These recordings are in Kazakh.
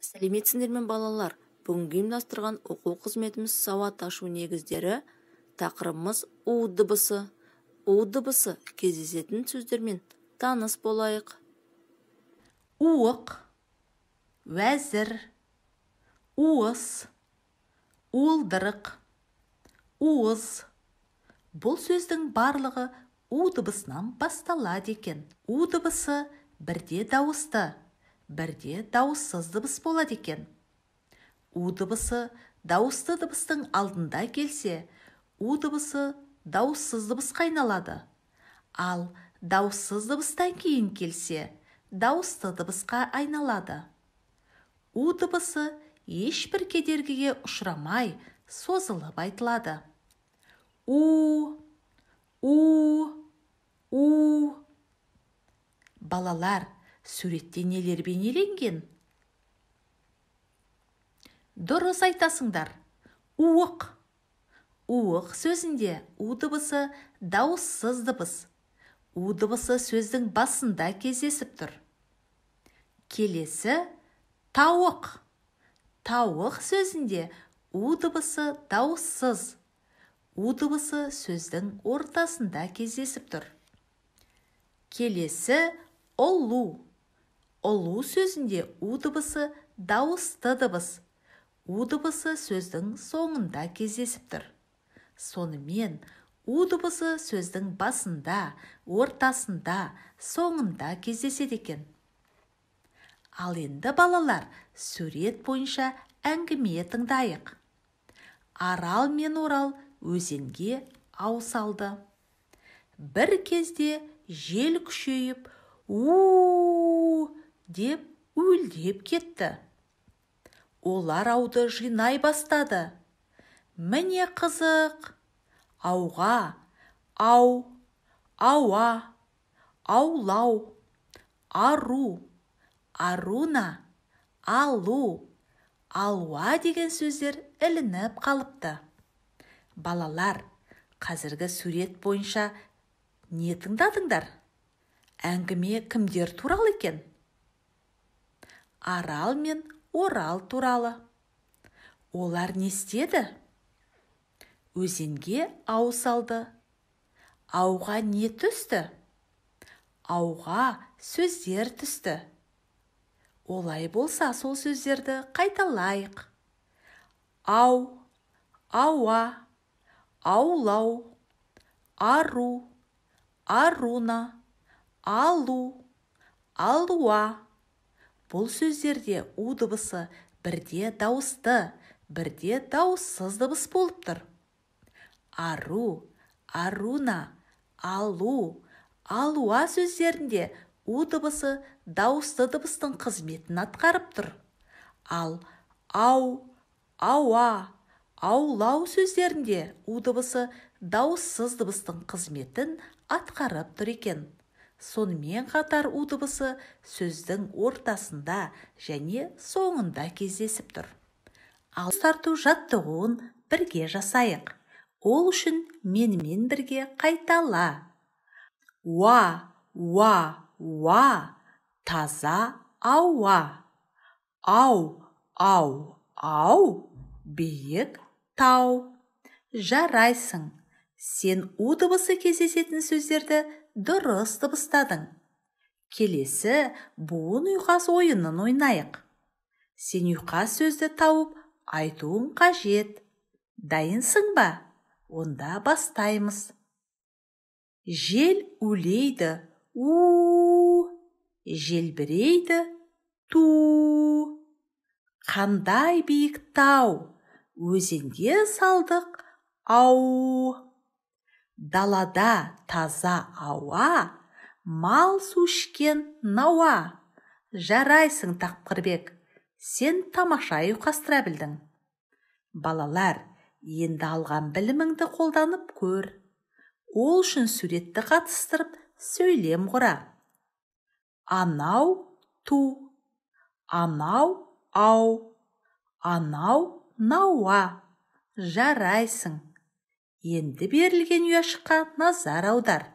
Сәлеметсіңдер мен балалар. Бүгінгі ұйымдастырған оқу қызметіміз сауат ашу негіздері. Тақырыбымыз у дыбысы. У дыбысы кездесетін сөздермен таныс болайық. Уық, уәзір, уыс, уылдырық, уыз. Бұл сөздің барлығы у дыбысынан басталады екен. У дыбысы бірде дауысты, бірде дауыссыз дыбыс болады екен. У дыбысы дауысты дыбыстың алдында келсе, у дыбысы дауыссыз дыбысқа айналады. Ал дауыссыз дыбыстан кейін келсе, дауысты дыбысқа айналады. У дыбысы ешбір кедергіге ұшырамай, созылып айтылады. У. Балалар, суретте нелер бейнеленген? Дұрыс айтасыңдар. Уық. Уық сөзінде у дыбысы дауыссыз дыбыс. У дыбысы сөздің басында кездесіп тұр. Келесі тауық. Тауық сөзінде у дыбысы дауыссыз. У дыбысы сөздің ортасында кездесіп тұр. Келесі ұлу. Ұлу сөзінде у дыбысы дауысты дыбыс. У дыбысы сөздің соңында кездесіп тұр. Сонымен у дыбысы сөздің басында, ортасында, соңында кездеседі екен. Ал енді балалар, сурет бойынша әңгіме тыңдайық. Арал мен Орал өзенге ау салды. Бір кезде жел күшейіп, у деп уілдеп кетті. Олар ауды жинай бастады. Міне қызық. Ауға, ау, ауа, аулау, ару, аруна, алу, алуа деген сөздер ілініп қалыпты. Балалар, қазіргі сурет бойынша не тыңдадыңдар? Әңгіме кімдер туралы екен? Арал мен Орал туралы. Олар не істеді? Өзенге ау салды. Ауға не түсті? Ауға сөздер түсті. Олай болса, сол сөздерді қайталайық. Ау, ауа, аулау, ару, аруна, алу, алуа. Бұл сөздерде у дыбысы бірде дауысты, бірде дауыссыз дыбыс болып тұр. Ару, аруна, алу, алуа сөздерінде у дыбысы дауысты дыбыстың қызметін атқарып тұр. Ал ау, ауа, аулау сөздерінде у дыбысы дауыссыз дыбыстың қызметін атқарып тұр екен. Сонымен қатар у дыбысы сөздің ортасында және соңында кездесіп тұр. Ал тарту жаттығуын бірге жасайық. Ол үшін менімен бірге қайтала. Уа, таза ауа. Ау, биік тау. Жарайсың. Сен у дыбысы кездесетін сөздерді дұрыс дыбыстадың. Келесі буын ұйқас ойынын ойнайық. Сен ұйқас сөзді тауып айтуың қажет. Дайынсың ба? Онда бастаймыз. Жел улейді. Желбірейді. Ту. Қандай биік тау. Өзенге салдық. Ау. Далада таза ауа. Мал су ішкен науа. Жарайсың Таққырбек. Сен тамаша ұйқастыра білдің. Балалар, енді алған біліміңді қолданып көр. Ол үшін суретті қатыстырып сөйлем құра. Анау ту. Анау ау. Анау науа. Жарайсың. Енді берілген ұяшыққа назар аудар.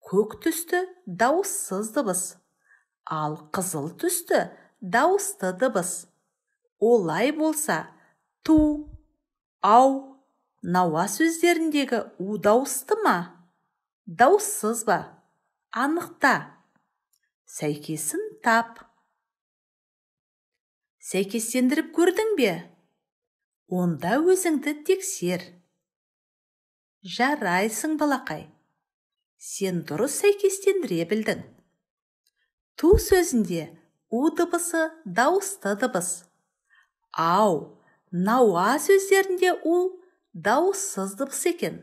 Көк түсті дауыссыз дыбыс. Ал қызыл түсті дауысты дыбыс. Олай болса, ту, ау, науа сөздеріндегі у дауысты ма? Дауыссыз ба? Анықта. Сәйкесін тап. Сәйкестендіріп көрдің бе? Онда өзіңді тексер. Жарайсың, балақай. Сен дұрыс сәйкестендіре білдің. Ту сөзінде у дыбысы дауысты дыбыс. Ау, науа сөздерінде у дауыссыз дыбыс екен.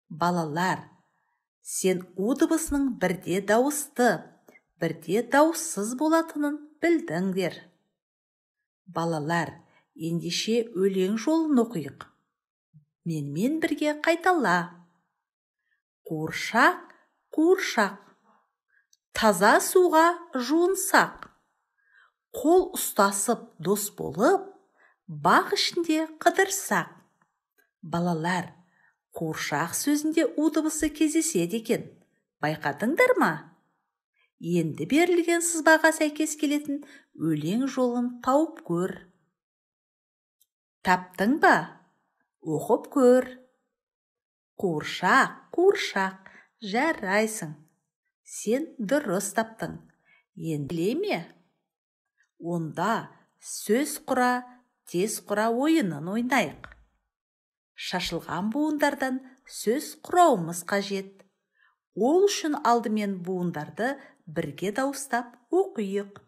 Балалар, сен у дыбысының бірде дауысты, бірде дауыссыз болатынын білдіңдер. Балалар, ендеше өлең жолын оқиық. Менімен бірге қайтала. Қуыршақ, қуыршақ, таза суға жуынсақ. Қол ұстасып дос болып, бақ ішінде қыдырсақ. Балалар, қуыршақ сөзінде у дыбысы кездеседі екен. Байқадыңдар ма? Енді берілген сызбаға сәйкес келетін өлең жолын тауып көр. Таптың ба? Оқып көр. Қуыршақ, қуыршақ, жарайсың. Сен дұрыс таптың. Енді біле ме? Онда сөз құра, тез құра ойынын ойнайық. Шашылған буындардан сөз құрауымыз қажет. Ол үшін алдымен буындарды бірге дауыстап оқиық.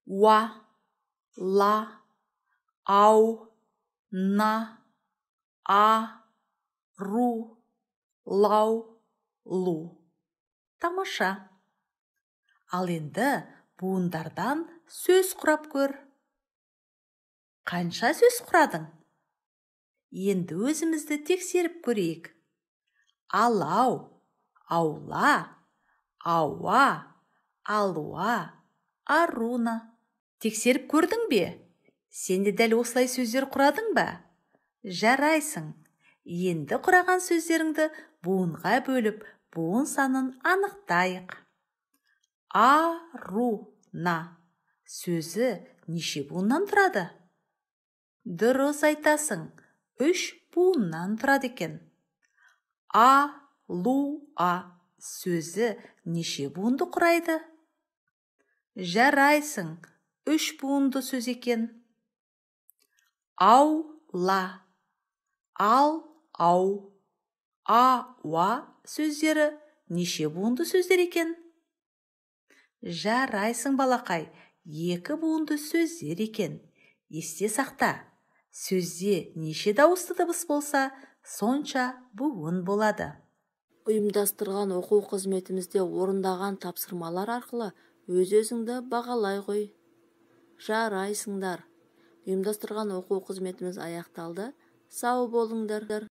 Уа, ла, ау, на, а, ру, лау, лу. Тамаша. Ал енді буындардан сөз құрап көр. Қанша сөз құрадың? Енді өзімізді тексеріп көрейік. Алау, аула, ауа, алуа, аруна. Тексеріп көрдің бе? Сен де дәл осылай сөздер құрадың ба? Жарайсың. Енді құраған сөздеріңді буынға бөліп, буын санын анықтайық. Аруна сөзі неше буыннан тұрады? Дұрыс айтасың, 3 буыннан тұрады екен. Алуа сөзі неше буынды құрайды? Жарайсың, 3 буынды сөз екен. Аула, ал, ау, ауа сөздері неше буынды сөздер екен? Жарайсың, балақай, 2 буынды сөздер екен. Есте сақта, сөзде неше дауысты дыбыс болса, сонша буын болады. Ұйымдастырған оқу қызметімізде орындаған тапсырмалар арқылы өз-өзіңді бағалай қой. Жарайсыңдар. Ұйымдастырған оқу қызметіміз аяқталды. Сау болыңдар.